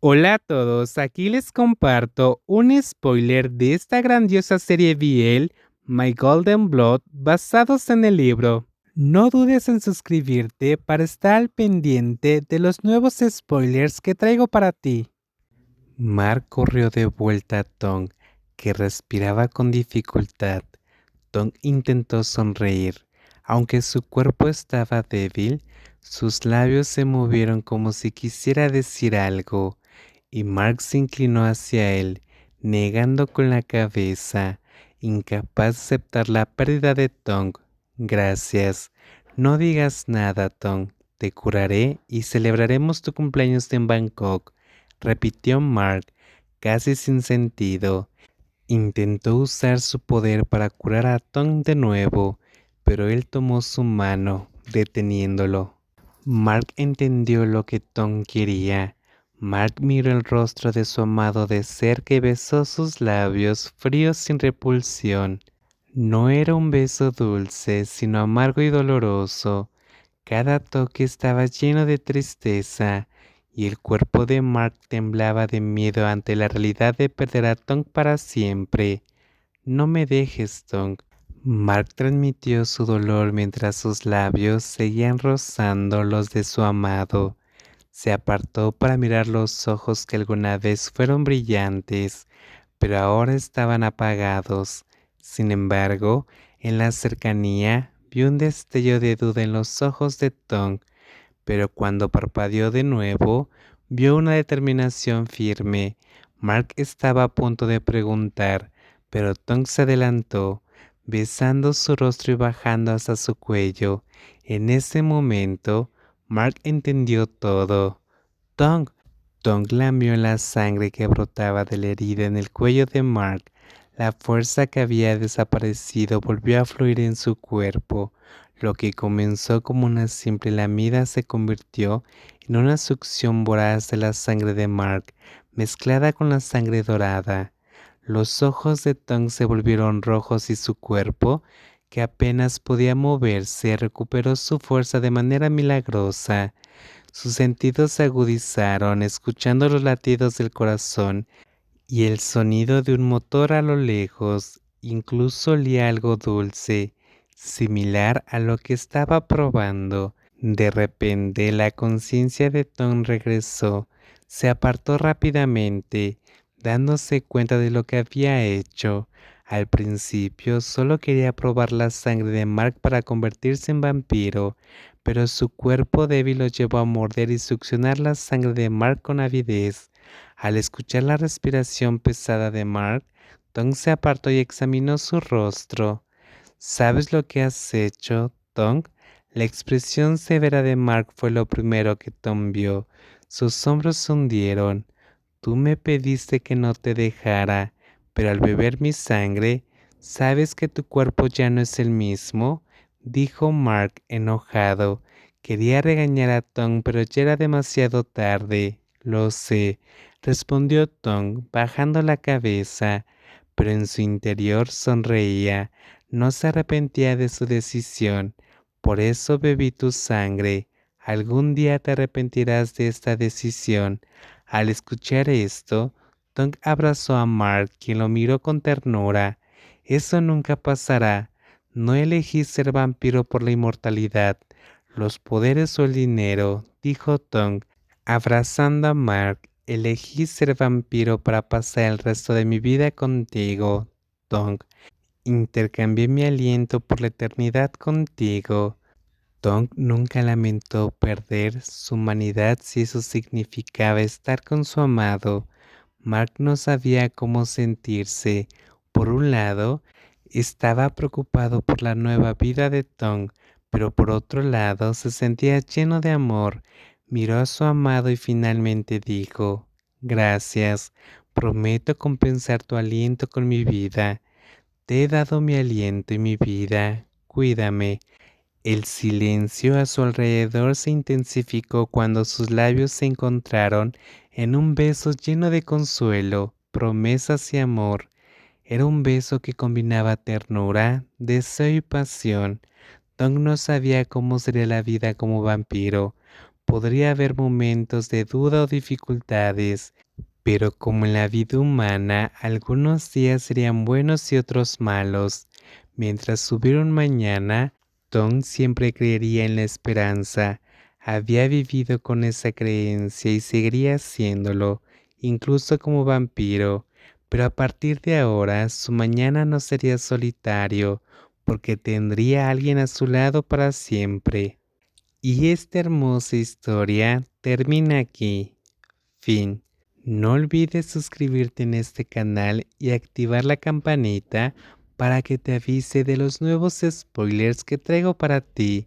Hola a todos, aquí les comparto un spoiler de esta grandiosa serie BL, My Golden Blood, basados en el libro. No dudes en suscribirte para estar al pendiente de los nuevos spoilers que traigo para ti. Mark corrió de vuelta a Tong, que respiraba con dificultad. Tong intentó sonreír. Aunque su cuerpo estaba débil, sus labios se movieron como si quisiera decir algo, y Mark se inclinó hacia él, negando con la cabeza, incapaz de aceptar la pérdida de Tong. Gracias. No digas nada, Tong. Te curaré y celebraremos tu cumpleaños en Bangkok, repitió Mark, casi sin sentido. Intentó usar su poder para curar a Tong de nuevo, pero él tomó su mano, deteniéndolo. Mark entendió lo que Tong quería. Mark miró el rostro de su amado de cerca y besó sus labios fríos sin repulsión. No era un beso dulce, sino amargo y doloroso. Cada toque estaba lleno de tristeza, y el cuerpo de Mark temblaba de miedo ante la realidad de perder a Tong para siempre. No me dejes, Tong. Mark transmitió su dolor mientras sus labios seguían rozando los de su amado. Se apartó para mirar los ojos que alguna vez fueron brillantes, pero ahora estaban apagados. Sin embargo, en la cercanía vio un destello de duda en los ojos de Tong, pero cuando parpadeó de nuevo, vio una determinación firme. Mark estaba a punto de preguntar, pero Tong se adelantó, besando su rostro y bajando hasta su cuello. En ese momento, Mark entendió todo. Tong. Tong lamió la sangre que brotaba de la herida en el cuello de Mark. La fuerza que había desaparecido volvió a fluir en su cuerpo. Lo que comenzó como una simple lamida se convirtió en una succión voraz de la sangre de Mark, mezclada con la sangre dorada. Los ojos de Tong se volvieron rojos y su cuerpo, que apenas podía moverse, recuperó su fuerza de manera milagrosa. Sus sentidos se agudizaron escuchando los latidos del corazón y el sonido de un motor a lo lejos. Incluso olía algo dulce, similar a lo que estaba probando. De repente la conciencia de Tom regresó. Se apartó rápidamente, dándose cuenta de lo que había hecho. Al principio solo quería probar la sangre de Mark para convertirse en vampiro, pero su cuerpo débil lo llevó a morder y succionar la sangre de Mark con avidez. Al escuchar la respiración pesada de Mark, Tom se apartó y examinó su rostro. ¿Sabes lo que has hecho, Tom? La expresión severa de Mark fue lo primero que Tom vio. Sus hombros se hundieron. Tú me pediste que no te dejara, pero al beber mi sangre, ¿sabes que tu cuerpo ya no es el mismo? Dijo Mark enojado. Quería regañar a Tom, pero ya era demasiado tarde. Lo sé, respondió Tom, bajando la cabeza, pero en su interior sonreía. No se arrepentía de su decisión. Por eso bebí tu sangre. Algún día te arrepentirás de esta decisión. Al escuchar esto, Tom abrazó a Mark, quien lo miró con ternura. Eso nunca pasará. No elegí ser vampiro por la inmortalidad, los poderes o el dinero, dijo Tom, abrazando a Mark. Elegí ser vampiro para pasar el resto de mi vida contigo, Tom. Intercambié mi aliento por la eternidad contigo. Tong nunca lamentó perder su humanidad si eso significaba estar con su amado. Mark no sabía cómo sentirse. Por un lado, estaba preocupado por la nueva vida de Tong, pero por otro lado se sentía lleno de amor. Miró a su amado y finalmente dijo, «Gracias, prometo compensar tu aliento con mi vida. Te he dado mi aliento y mi vida. Cuídame». El silencio a su alrededor se intensificó cuando sus labios se encontraron en un beso lleno de consuelo, promesas y amor. Era un beso que combinaba ternura, deseo y pasión. Tom no sabía cómo sería la vida como vampiro. Podría haber momentos de duda o dificultades, pero como en la vida humana, algunos días serían buenos y otros malos. Mientras hubiera un mañana, Tom siempre creería en la esperanza. Había vivido con esa creencia y seguiría haciéndolo, incluso como vampiro. Pero a partir de ahora, su mañana no sería solitario, porque tendría a alguien a su lado para siempre. Y esta hermosa historia termina aquí. Fin. No olvides suscribirte en este canal y activar la campanita para que te avise de los nuevos spoilers que traigo para ti.